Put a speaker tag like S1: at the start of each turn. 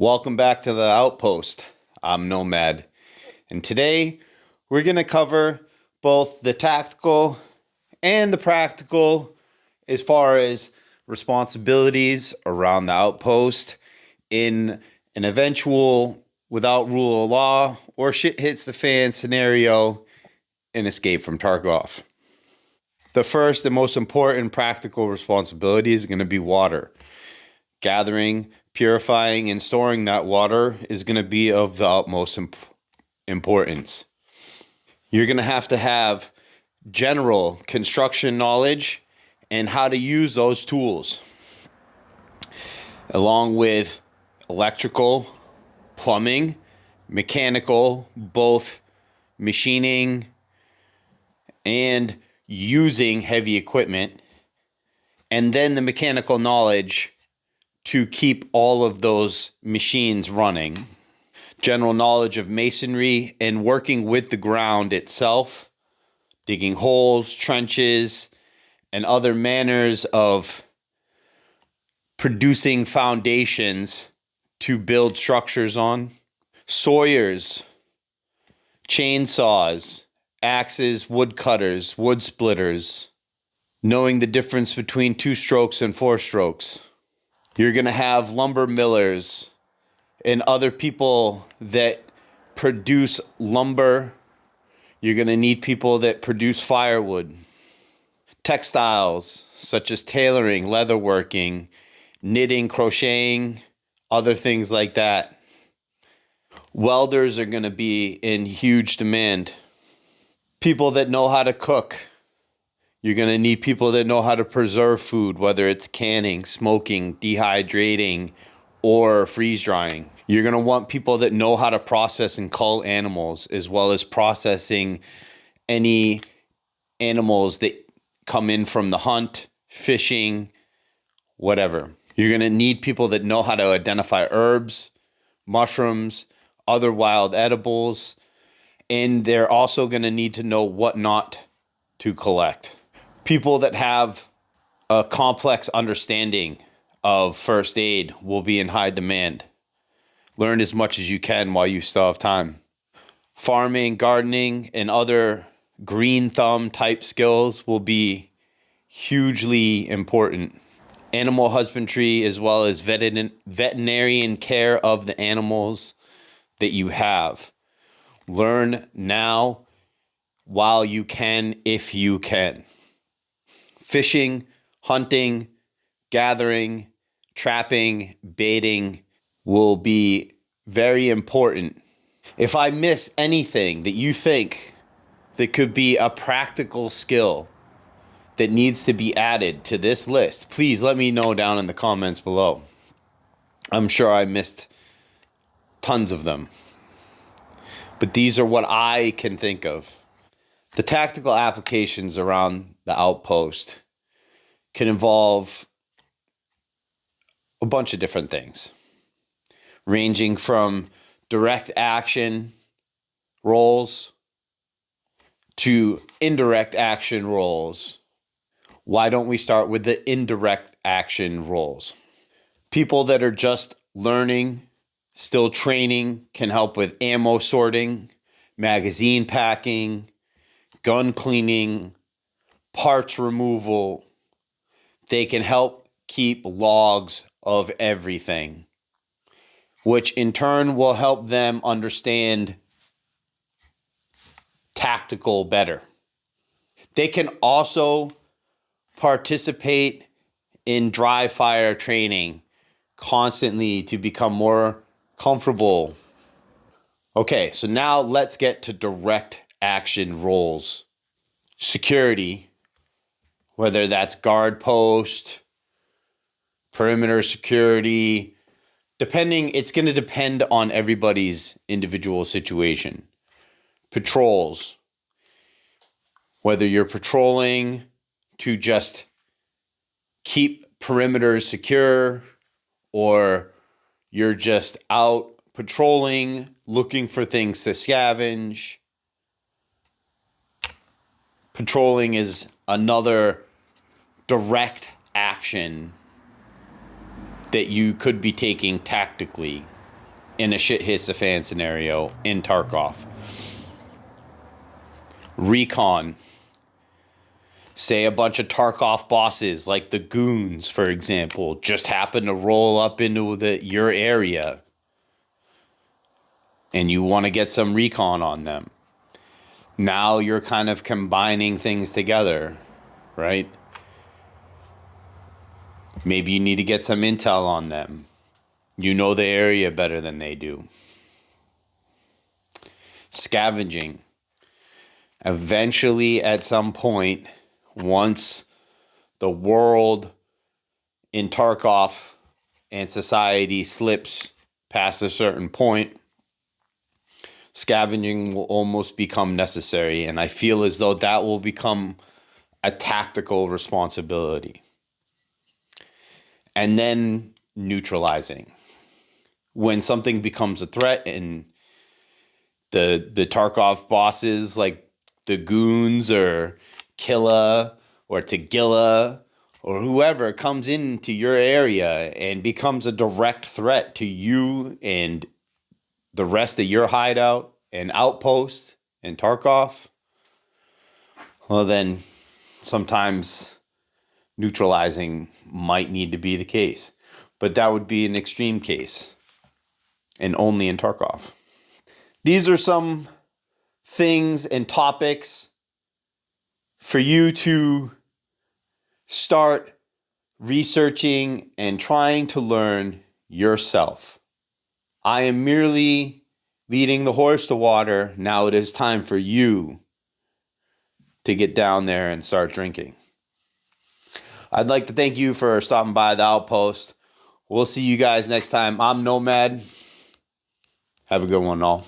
S1: Welcome back to the Outpost. I'm Nomad, and today we're going to cover both the tactical and the practical as far as responsibilities around the outpost in an eventual without rule of law or shit hits the fan scenario in Escape from Tarkov. The first and most important practical responsibility is going to be water. Gathering, purifying, and storing that water is going to be of the utmost importance. You're going to have general construction knowledge and how to use those tools, along with electrical, plumbing, mechanical, both machining and using heavy equipment, and then the mechanical knowledge to keep all of those machines running. General knowledge of masonry and working with the ground itself, digging holes, trenches, and other manners of producing foundations to build structures on. Sawyers, chainsaws, axes, wood cutters, wood splitters, knowing the difference between 2 strokes and 4 strokes. You're going to have lumber millers and other people that produce lumber. You're going to need people that produce firewood. Textiles, such as tailoring, leatherworking, knitting, crocheting, other things like that. Welders are going to be in huge demand. People that know how to cook. You're going to need people that know how to preserve food, whether it's canning, smoking, dehydrating, or freeze drying. You're going to want people that know how to process and cull animals, as well as processing any animals that come in from the hunt, fishing, whatever. You're going to need people that know how to identify herbs, mushrooms, other wild edibles, and they're also going to need to know what not to collect. People that have a complex understanding of first aid will be in high demand. Learn as much as you can while you still have time. Farming, gardening, and other green thumb type skills will be hugely important. Animal husbandry, as well as veterinarian care of the animals that you have. Learn now while you can, if you can. Fishing, hunting, gathering, trapping, baiting will be very important. If I miss anything that you think that could be a practical skill that needs to be added to this list, please let me know down in the comments below. I'm sure I missed tons of them, but these are what I can think of. The tactical applications around the outpost can involve a bunch of different things, ranging from direct action roles to indirect action roles. Why don't we start with the indirect action roles? People that are just learning, still training, can help with ammo sorting, magazine packing, gun cleaning, parts removal. They can help keep logs of everything, which in turn will help them understand tactical better. They can also participate in dry fire training constantly to become more comfortable. Okay, so now let's get to direct action roles. Security, whether that's guard post, perimeter security, it's going to depend on everybody's individual situation. Patrols, whether you're patrolling to just keep perimeters secure, or you're just out patrolling, looking for things to scavenge. Patrolling is another direct action that you could be taking tactically. in a shit hits the fan scenario in Tarkov. Recon. Say a bunch of Tarkov bosses, like the goons, for example, just happen to roll up into your area and you want to get some recon on them. Now you're kind of combining things together, right? Maybe you need to get some intel on them. You know the area better than they do. Scavenging. Eventually, at some point, once the world in Tarkov and society slips past a certain point, scavenging will almost become necessary. And I feel as though that will become a tactical responsibility. And then neutralizing. When something becomes a threat and the Tarkov bosses like the goons or Killa or Tagilla or whoever comes into your area and becomes a direct threat to you and the rest of your hideout and outpost in Tarkov, well then sometimes neutralizing might need to be the case. But that would be an extreme case and only in Tarkov. These are some things and topics for you to start researching and trying to learn yourself. I am merely leading the horse to water. Now it is time for you to get down there and start drinking. I'd like to thank you for stopping by the Outpost. We'll see you guys next time. I'm Nomad. Have a good one, all.